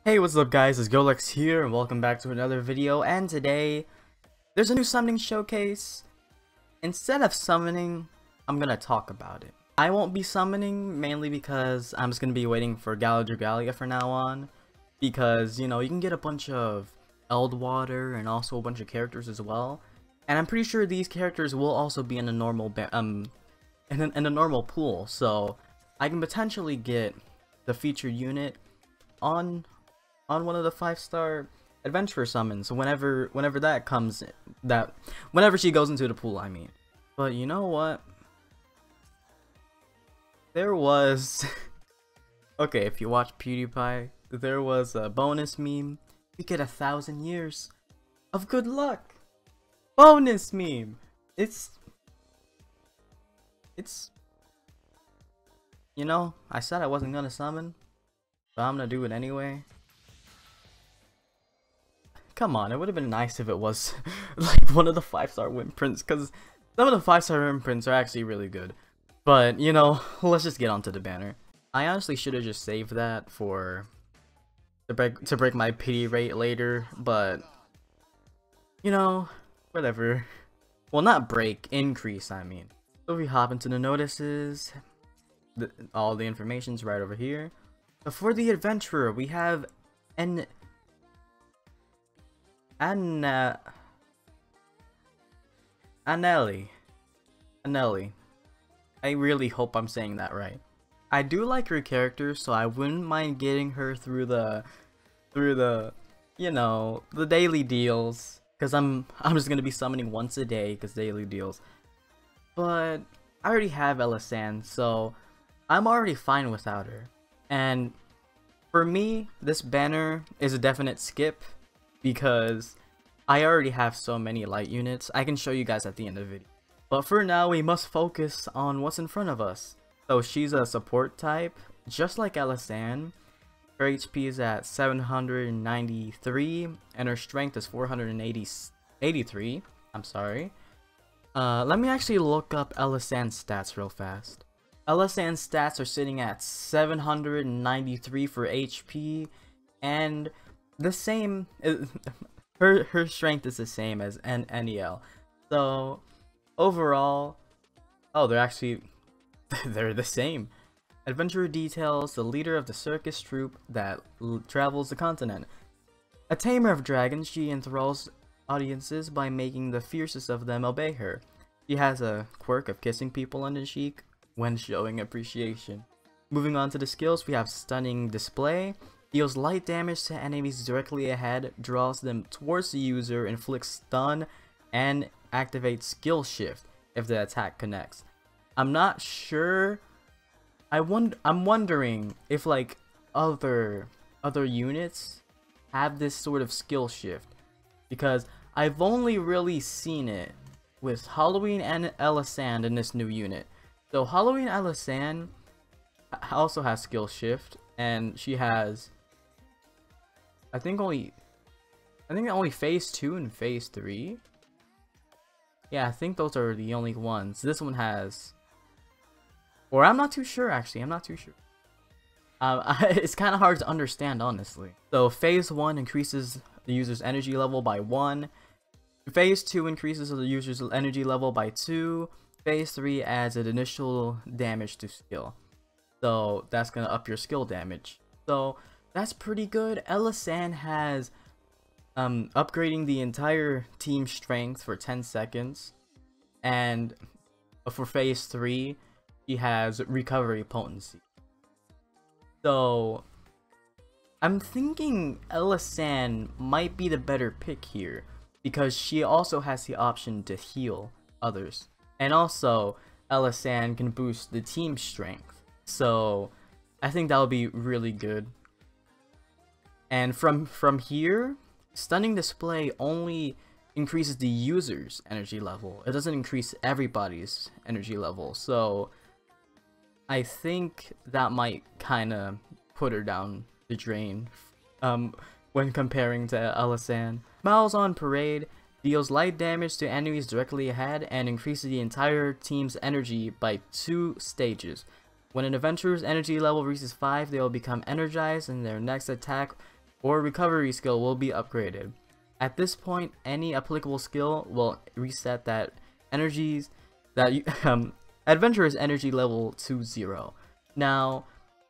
Hey, what's up guys, it's Golex here and welcome back to another video, and today there's a new summoning showcase. Instead of summoning, I'm gonna talk about it. I won't be summoning mainly because I'm just gonna be waiting for Dragalia for now on, because you know, you can get a bunch of Eldwater and also a bunch of characters as well, and I'm pretty sure these characters will also be in a normal in a normal pool, so I can potentially get the featured unit on one of the 5-star adventurer summons whenever that comes, whenever she goes into the pool, I mean. But you know what, there was okay, if you watch PewDiePie, there was a bonus meme. You get 1,000 years of good luck bonus meme. It's you know, I said I wasn't gonna summon, but I'm gonna do it anyway. Come on, it would have been nice if it was like one of the 5-star wrymprints, because some of the 5-star wrymprints are actually really good. But, you know, let's just get onto the banner. I honestly should have just saved that for to break my pity rate later, but you know, whatever. Well, not break, increase, I mean. So we hop into the notices. All the information's right over here. For the adventurer, we have an Anelli. I really hope I'm saying that right. I do like her character, so I wouldn't mind getting her through the you know, the daily deals, because I'm just gonna be summoning once a day because daily deals. But I already have Ellis Ann, so I'm already fine without her. And for me, this banner is a definite skip, because I already have so many light units. I can show you guys at the end of the video. But for now, we must focus on what's in front of us. So she's a support type, just like Ellis Ann. Her HP is at 793, and her strength is 483. I'm sorry. Let me actually look up Ellis Ann's stats real fast. Ellis Ann's stats are sitting at 793 for HP, and the same. Her strength is the same as NEL. So overall, oh, they're the same. Adventurer details: the leader of the circus troupe that travels the continent. A tamer of dragons, she enthralls audiences by making the fiercest of them obey her. She has a quirk of kissing people on the cheek when showing appreciation. Moving on to the skills, we have stunning display. Deals light damage to enemies directly ahead, draws them towards the user, inflicts stun, and activates skill shift if the attack connects. I'm not sure. I'm wondering if like other units have this sort of skill shift, because I've only really seen it with Halloween and Ellis Ann in this new unit. So Halloween Ellis Ann also has skill shift, and she has I think only phase 2 and phase 3. Yeah, I think those are the only ones. This one has, or I'm not too sure actually. I'm not too sure. It's kind of hard to understand, honestly. So phase 1 increases the user's energy level by 1. Phase 2 increases the user's energy level by 2. Phase 3 adds an initial damage to skill. So that's gonna up your skill damage. So that's pretty good. Ellis Ann has upgrading the entire team strength for 10 seconds. And for phase 3, he has recovery potency. So I'm thinking Ellis Ann might be the better pick here, because she also has the option to heal others. And also, Ellis Ann can boost the team strength. So I think that would be really good. And from here, stunning display only increases the user's energy level. It doesn't increase everybody's energy level. So I think that might kind of put her down the drain when comparing to Ellis Ann. Smiles on Parade deals light damage to enemies directly ahead and increases the entire team's energy by 2 stages. When an adventurer's energy level reaches 5, they will become energized, and their next attack or recovery skill will be upgraded. At this point, any applicable skill will reset that adventurer's energy level to 0. Now,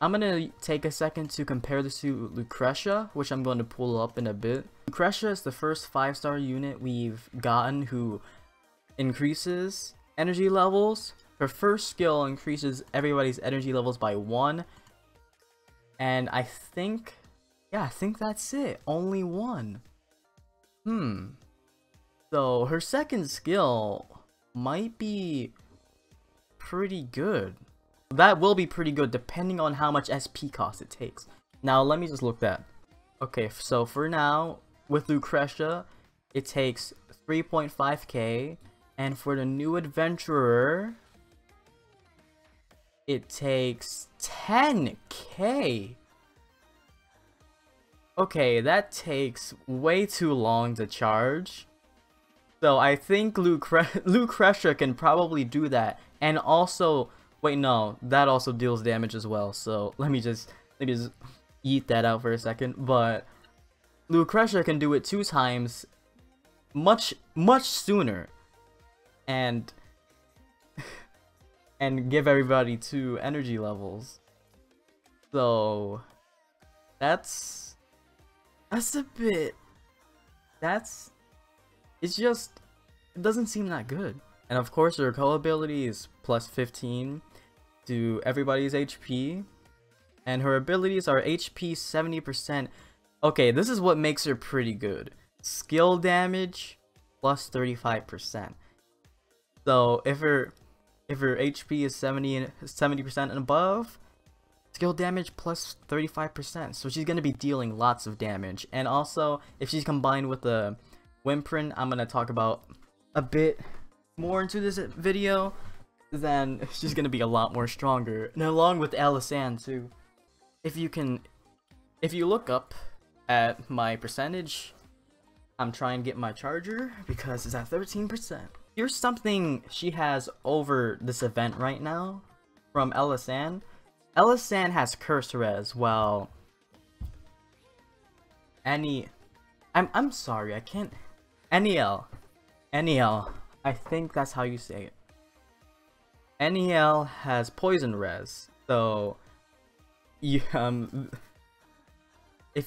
I'm gonna take a second to compare this to Lucretia, which I'm going to pull up in a bit. Lucretia is the first 5-star unit we've gotten who increases energy levels. Her first skill increases everybody's energy levels by 1. And I think that's it. Only 1. So her second skill might be pretty good. That will be pretty good depending on how much SP cost it takes. Now let me just look that. Okay, so for now, with Lucretia, it takes 3.5k, and for the new adventurer, it takes 10k. Okay, that takes way too long to charge. So I think Lucretia can probably do that. And also, wait, no, that also deals damage as well. So let me just eat that out for a second. But Lucretia can do it 2 times much sooner. And give everybody 2 energy levels. So that's a bit, it doesn't seem that good. And of course her recall ability is plus 15 to everybody's HP, and her abilities are HP 70%. Okay, this is what makes her pretty good. Skill damage plus 35%. So if her HP is 70% and above, skill damage plus 35%. So she's gonna be dealing lots of damage. And also, if she's combined with the wrymprint I'm gonna talk about a bit more into this video, then she's gonna be a lot more stronger. And along with Ellis Ann too. If you look up at my percentage, I'm trying to get my charger because it's at 13%. Here's something she has over this event right now from Ellis Ann. Ellis Ann has curse res, while I'm sorry, I can't. NEL, I think that's how you say it. NEL has poison res, so if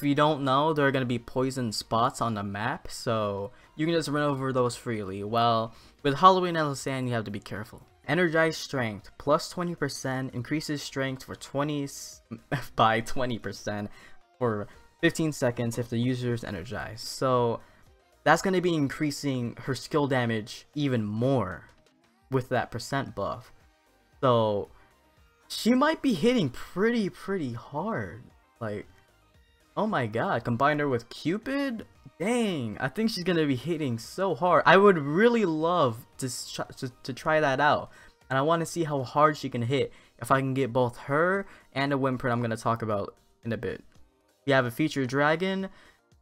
you don't know, there are gonna be poison spots on the map, so you can just run over those freely. While with Halloween Ellis Ann, you have to be careful. Energized strength plus 20% increases strength for by 20% for 15 seconds if the user is energized. So that's going to be increasing her skill damage even more with that percent buff. So she might be hitting pretty hard. Like, oh my god, combine her with Cupid? Dang, I think she's gonna be hitting so hard. I would really love to try that out, and I want to see how hard she can hit if I can get both her and a wrymprint I'm gonna talk about in a bit. We have a featured dragon.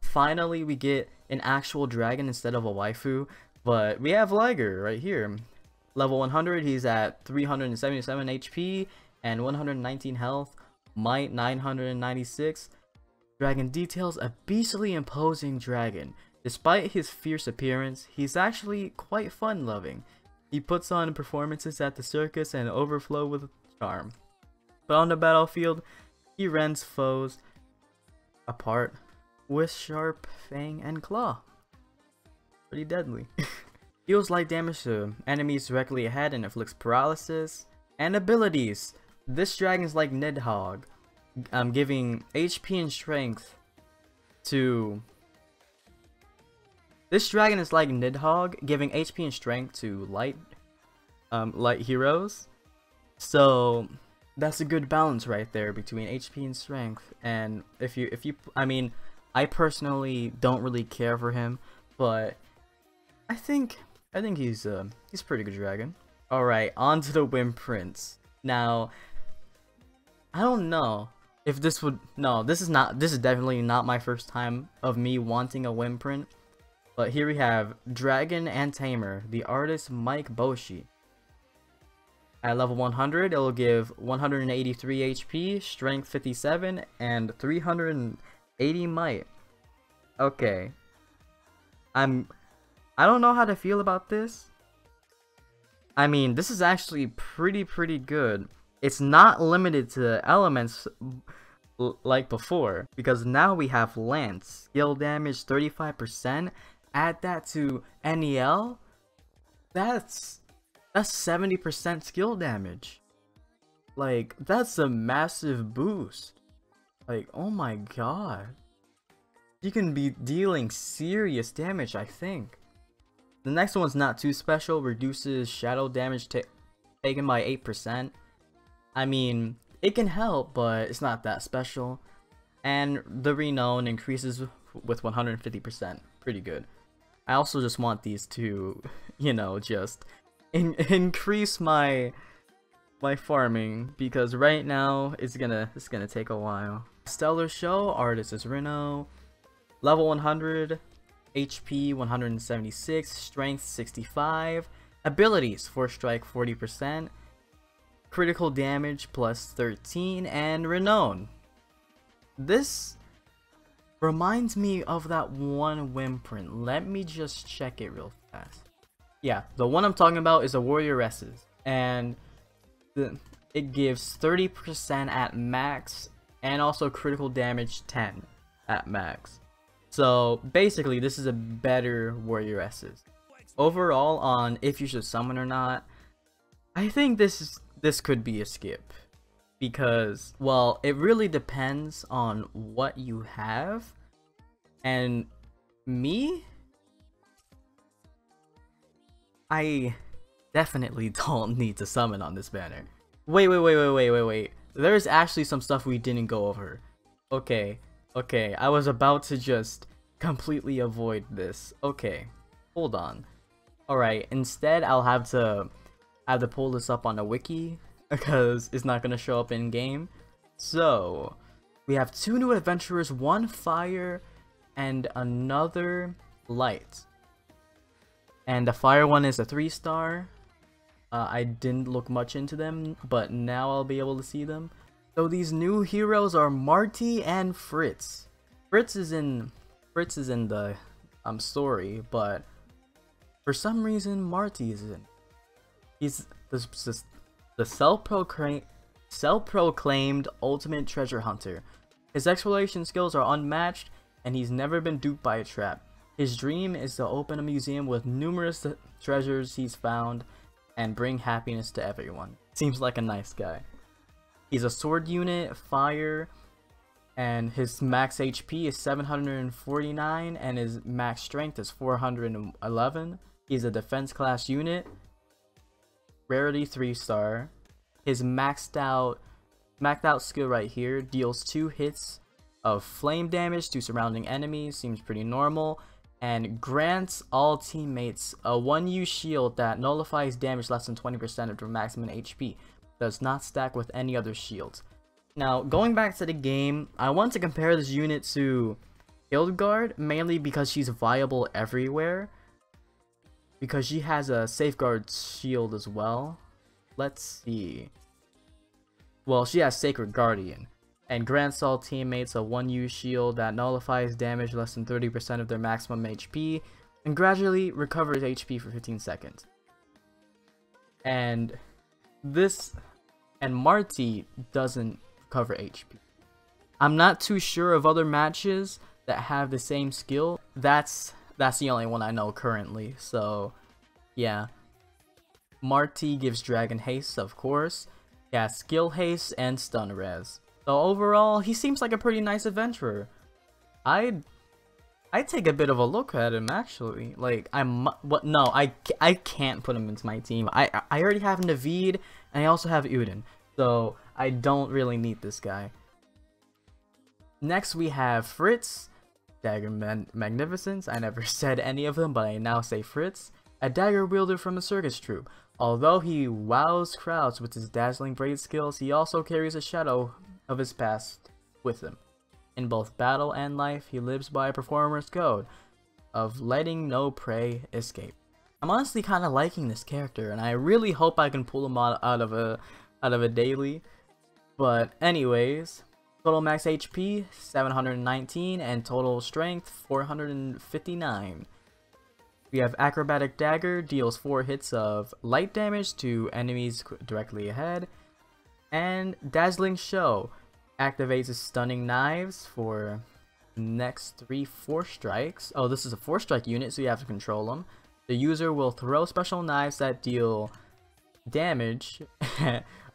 Finally, we get an actual dragon instead of a waifu. But we have Liger right here. Level 100, he's at 377 HP and 119 health. Might 996. Dragon details a beastly imposing dragon. Despite his fierce appearance, he's actually quite fun-loving. He puts on performances at the circus and overflow with charm. But on the battlefield, he rends foes apart with sharp fang and claw. Pretty deadly. Deals light damage to enemies directly ahead and inflicts paralysis. And abilities. This dragon's like Nidhogg. Giving HP and strength to... This dragon is like Nidhogg, giving HP and strength to light heroes. So that's a good balance right there between HP and strength. And I mean, I personally don't really care for him, but I think he's a pretty good dragon. All right, on to the wrymprints. Now, I don't know if this would, no, this is definitely not my first time of me wanting a wrymprint. But here we have Dragon and Tamer, the artist Mike Boshi. At level 100, it will give 183 HP, strength 57, and 80 might. Okay. I don't know how to feel about this. I mean, this is actually pretty good. It's not limited to elements like before, because now we have Lance. Skill damage 35%. Add that to NEL. That's 70% skill damage. Like, that's a massive boost. Like, oh my god. You can be dealing serious damage, I think. The next one's not too special. Reduces shadow damage taken by 8%. I mean, it can help, but it's not that special. And the renown increases with 150%. Pretty good. I also just want these to, you know, just increase my farming, because right now it's gonna take a while. Stellar Show, artist is Reno. Level 100, HP 176, strength 65, abilities Force Strike 40%, critical damage plus 13, and renown. This reminds me of that one wrymprint. Let me just check it real fast. Yeah, the one I'm talking about is a Warrioresses, and it gives 30% at max, and also critical damage 10 at max. So basically, this is a better Warrioresses. Overall, on if you should summon or not, I think this could be a skip, because, well, it really depends on what you have, and me, I definitely don't need to summon on this banner. Wait. There's actually some stuff we didn't go over. Okay, I was about to just completely avoid this. Okay, hold on. Alright, instead I'll have to pull this up on a wiki, because it's not gonna show up in game. So we have 2 new adventurers, 1 fire and another light. And the fire one is a 3-star. I didn't look much into them, but now I'll be able to see them. So these new heroes are Marty and Fritz. Fritz is in the story, but for some reason Marty is in. He's the self-proclaimed ultimate treasure hunter. His exploration skills are unmatched, and he's never been duped by a trap. His dream is to open a museum with numerous treasures he's found and bring happiness to everyone. Seems like a nice guy. He's a sword unit, fire, and his max HP is 749 and his max strength is 411. He's a defense class unit, rarity 3-star. His maxed out skill right here deals 2 hits of flame damage to surrounding enemies, seems pretty normal, and grants all teammates a 1U shield that nullifies damage less than 20% of their maximum HP. Does not stack with any other shields. Now, going back to the game, I want to compare this unit to Hildegard, mainly because she's viable everywhere, because she has a safeguard shield as well. Let's see. Well, she has Sacred Guardian, and grants all teammates a 1U shield that nullifies damage less than 30% of their maximum HP, and gradually recovers HP for 15 seconds. And Marty doesn't cover HP. I'm not too sure of other matches that have the same skill. That's the only one I know currently, so yeah. Marty gives Dragon Haste, of course. He has Skill Haste and Stun Res. So overall, he seems like a pretty nice adventurer. I'd take a bit of a look at him, actually. Like, I can't put him into my team. I already have Naveed, and I also have Uden, so I don't really need this guy. Next we have Fritz, Dagger Magnificence. I never said any of them, but I now say Fritz. A dagger wielder from a circus troupe. Although he wows crowds with his dazzling braid skills, he also carries a shadow of his past with him. In both battle and life, he lives by a performer's code of letting no prey escape. I'm honestly kind of liking this character, and I really hope I can pull him out of a daily. But anyways, Total max HP 719 and total strength 459. We have Acrobatic Dagger, deals 4 hits of light damage to enemies directly ahead. And Dazzling Show activates his Stunning Knives for next 4 strikes. Oh, this is a 4-strike unit, so you have to control them. The user will throw special knives that deal damage.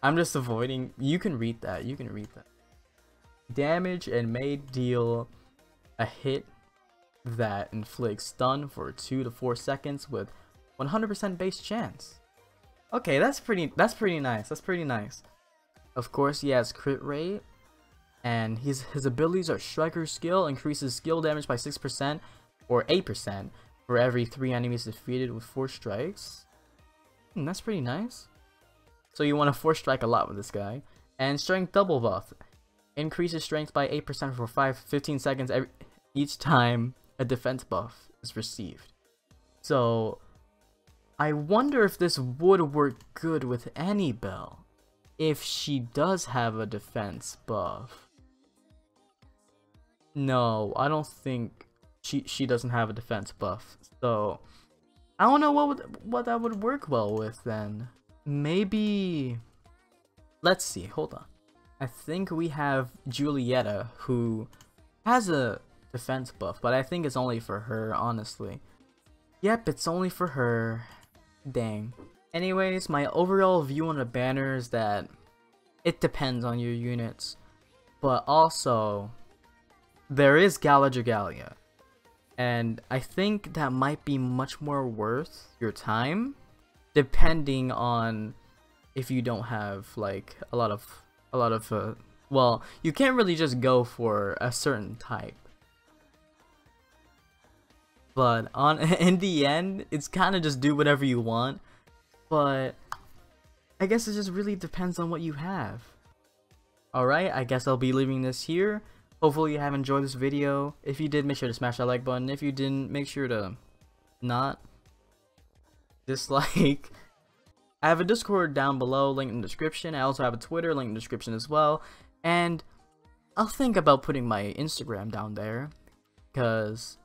I'm just avoiding. You can read that. You can read that. Damage and may deal a hit that inflicts stun for 2 to 4 seconds with 100% base chance. Okay, that's pretty nice. That's pretty nice. Of course, he has crit rate, and his abilities are Striker Skill, increases skill damage by 6% or 8% for every 3 enemies defeated with 4 strikes. That's pretty nice. So you want to 4-strike a lot with this guy. And Strength Double Buff increases strength by 8% for 15 seconds each time a defense buff is received. So I wonder if this would work good with any Belle if she does have a defense buff. No, I don't think she doesn't have a defense buff. So I don't know what that would work well with then. Maybe, let's see, hold on. I think we have Julieta, who has a defense buff, but I think it's only for her, honestly. Yep, it's only for her. Dang. Anyways, my overall view on the banner is that it depends on your units, but also there is Dragalia, and I think that might be much more worth your time, depending on if you don't have like a lot of well, you can't really just go for a certain type. But in the end, it's kind of just do whatever you want. But I guess it just really depends on what you have. Alright, I guess I'll be leaving this here. Hopefully you have enjoyed this video. If you did, make sure to smash that like button. If you didn't, make sure to not dislike. I have a Discord down below, link in the description. I also have a Twitter, link in the description as well. And I'll think about putting my Instagram down there, because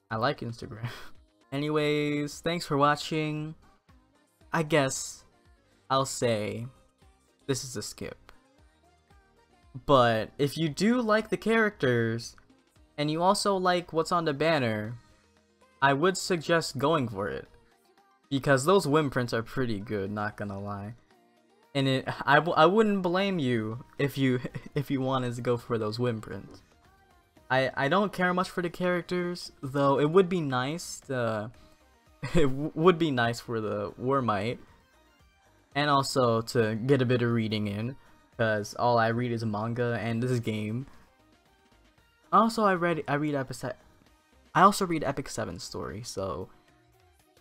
I like Instagram. Anyways, thanks for watching. I guess I'll say this is a skip. But if you do like the characters, and you also like what's on the banner, I would suggest going for it. Because those wrymprints are pretty good, not gonna lie. And I wouldn't blame you if you wanted to go for those wrymprints. I don't care much for the characters, though it would be nice to it would be nice for the Warmite, and also to get a bit of reading in, because all I read is manga and this game. Also, I also read Epic 7's story, so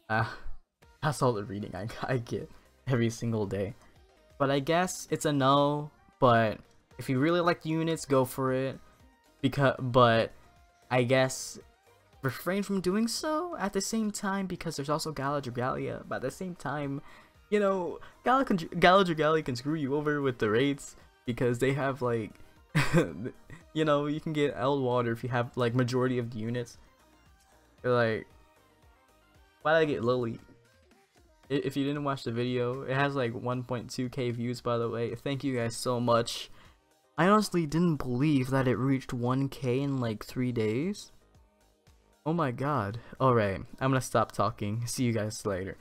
that's all the reading I get every single day. But I guess it's a no, but if you really like the units, go for it. But I guess refrain from doing so at the same time, because there's also Dragalia. But at the same time, you know, Dragalia can screw you over with the rates, because they have like, you know, you can get Eldwater if you have like majority of the units. You're like, why did I get Lily? If you didn't watch the video, it has like 1.2k views, by the way. Thank you guys so much. I honestly didn't believe that it reached 1k in like 3 days. Oh my god. Alright, I'm gonna stop talking. See you guys later.